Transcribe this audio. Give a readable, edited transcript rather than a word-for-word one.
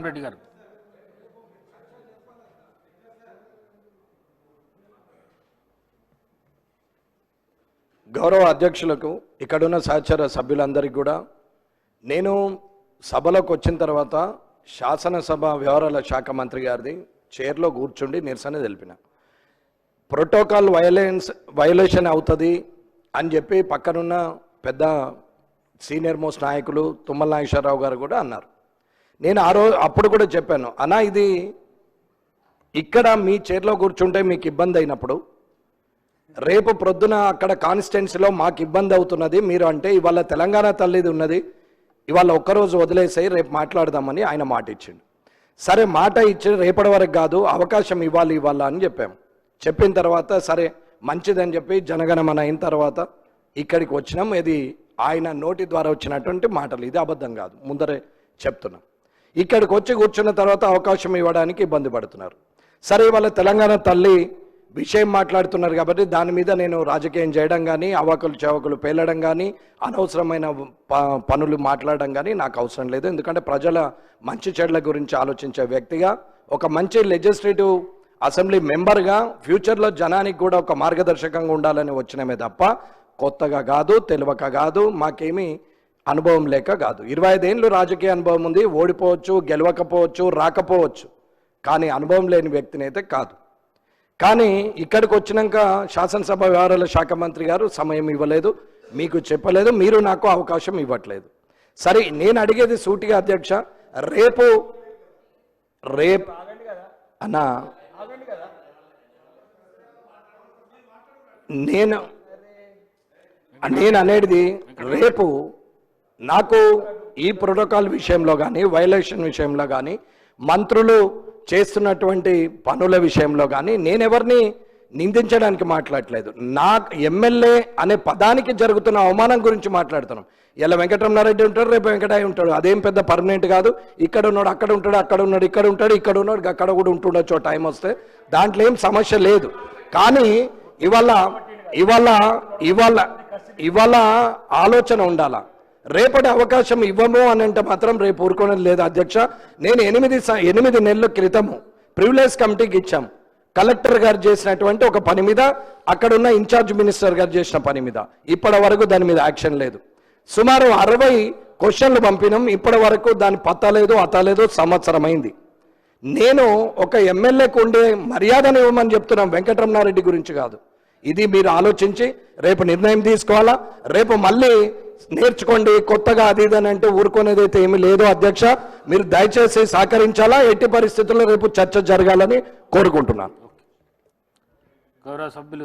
రెడ్డి గారు. గౌరవ అధ్యక్షులకు, ఇక్కడున్న సహచర సభ్యులందరికీ కూడా, నేను సభలోకి వచ్చిన తర్వాత శాసనసభ వ్యవహారాల శాఖ మంత్రి గారిది చైర్లో కూర్చుండి నిరసన తెలిపిన. ప్రోటోకాల్ వైలేషన్ అవుతుంది అని చెప్పి పక్కనున్న పెద్ద సీనియర్ మోస్ట్ నాయకులు తుమ్మల నాగేశ్వరరావు గారు కూడా అన్నారు. నేను అప్పుడు కూడా చెప్పాను, అన్నా ఇది ఇక్కడ మీ చైర్లో కూర్చుంటే మీకు ఇబ్బంది అయినప్పుడు రేపు ప్రొద్దున అక్కడ కాన్స్టిట్యున్సీలో మాకు ఇబ్బంది అవుతున్నది మీరు అంటే, ఇవాళ తెలంగాణ తల్లిది ఉన్నది, ఇవాళ ఒక్కరోజు వదిలేసాయి, రేపు మాట్లాడదామని ఆయన మాట ఇచ్చిండు. సరే మాట ఇచ్చి రేపటి వరకు కాదు, అవకాశం ఇవ్వాలి అని చెప్పాము. చెప్పిన తర్వాత సరే మంచిదని చెప్పి జనగణమన అయిన తర్వాత ఇక్కడికి వచ్చినాం. ఇది ఆయన నోటి ద్వారా వచ్చినటువంటి మాటలు, ఇది అబద్ధం కాదు, ముందరే చెప్తున్నాం. ఇక్కడికి వచ్చి కూర్చున్న తర్వాత అవకాశం ఇవ్వడానికి ఇబ్బంది పడుతున్నారు. సరే ఇవాళ తెలంగాణ తల్లి విషయం మాట్లాడుతున్నారు కాబట్టి దాని మీద నేను రాజకీయం చేయడం కానీ, అవాకులు చవకులు పేలడం కానీ, అనవసరమైన పనులు మాట్లాడడం కానీ నాకు అవసరం లేదు. ఎందుకంటే ప్రజల మంచి చెడ్ల గురించి ఆలోచించే వ్యక్తిగా, ఒక మంచి లెజిస్లేటివ్ అసెంబ్లీ మెంబర్గా ఫ్యూచర్లో జనానికి కూడా ఒక మార్గదర్శకంగా ఉండాలని వచ్చినమే తప్ప కొత్తగా కాదు, తెలియక కాదు, మాకేమీ అనుభవం లేక కాదు. 25 ఏళ్ళు రాజకీయ అనుభవం ఉంది. ఓడిపోవచ్చు, గెలవకపోవచ్చు, రాకపోవచ్చు, కానీ అనుభవం లేని వ్యక్తిని అయితే కాదు. కానీ ఇక్కడికి వచ్చినాక శాసనసభ వ్యవహారాల శాఖ మంత్రి గారు సమయం ఇవ్వలేదు, మీకు చెప్పలేదు, మీరు నాకు అవకాశం ఇవ్వట్లేదు. సరే నేను అడిగేది సూటిగా అధ్యక్ష, రేపు అన్నా నేను అనేది రేపు నాకు ఈ ప్రోటోకాల్ విషయంలో కానీ, వైలేషన్ విషయంలో కానీ, మంత్రులు చేస్తున్నటువంటి పనుల విషయంలో కానీ నేనెవరిని నిందించడానికి మాట్లాడలేదు. నా ఎమ్మెల్యే అనే పదానికి జరుగుతున్న అవమానం గురించి మాట్లాడుతున్నాం. ఇలా వెంకటరమణారెడ్డి ఉంటాడు, రేపు వెంకటయ్య ఉంటాడు, అదేం పెద్ద పర్మనెంట్ కాదు. ఇక్కడ ఉన్నాడు, అక్కడ ఉంటాడు, అక్కడ ఉన్నాడు, ఇక్కడ ఉంటాడు, ఇక్కడ ఉన్నాడు, అక్కడ కూడా ఉంటుండొచ్చు టైం వస్తే, దాంట్లో ఏం సమస్య లేదు. కానీ ఇవాళ ఆలోచన ఉండాలా. రేపటి అవకాశం ఇవ్వము అని అంటే మాత్రం రేపు ఊరుకోవడం లేదు అధ్యక్ష. నేను 8 నెలల క్రితము ప్రివిలేజ్ కమిటీకి ఇచ్చాం. కలెక్టర్ గారు చేసినటువంటి ఒక పని మీద, అక్కడున్న ఇన్ఛార్జ్ మినిస్టర్ గారు చేసిన పని మీద ఇప్పటి వరకు దాని మీద యాక్షన్ లేదు. సుమారు 60 క్వశ్చన్లు పంపినాం, ఇప్పటి వరకు దాని పత్తలేదు, అతలేదు, సంవత్సరం అయింది. నేను ఒక ఎమ్మెల్యేకు ఉండే మర్యాదను ఇవ్వమని చెప్తున్నాం, వెంకటరమణారెడ్డి గురించి కాదు. ఇది మీరు ఆలోచించి రేపు నిర్ణయం తీసుకోవాలా. రేపు మళ్ళీ నేర్చుకోండి కొత్తగా అది ఇదని అంటే ఊరుకునేదైతే ఏమీ లేదు అధ్యక్ష. మీరు దయచేసి సహకరించాలా. ఎట్టి పరిస్థితుల్లో రేపు చర్చ జరగాలని కోరుకుంటున్నాను. గౌరవ సభ్యులు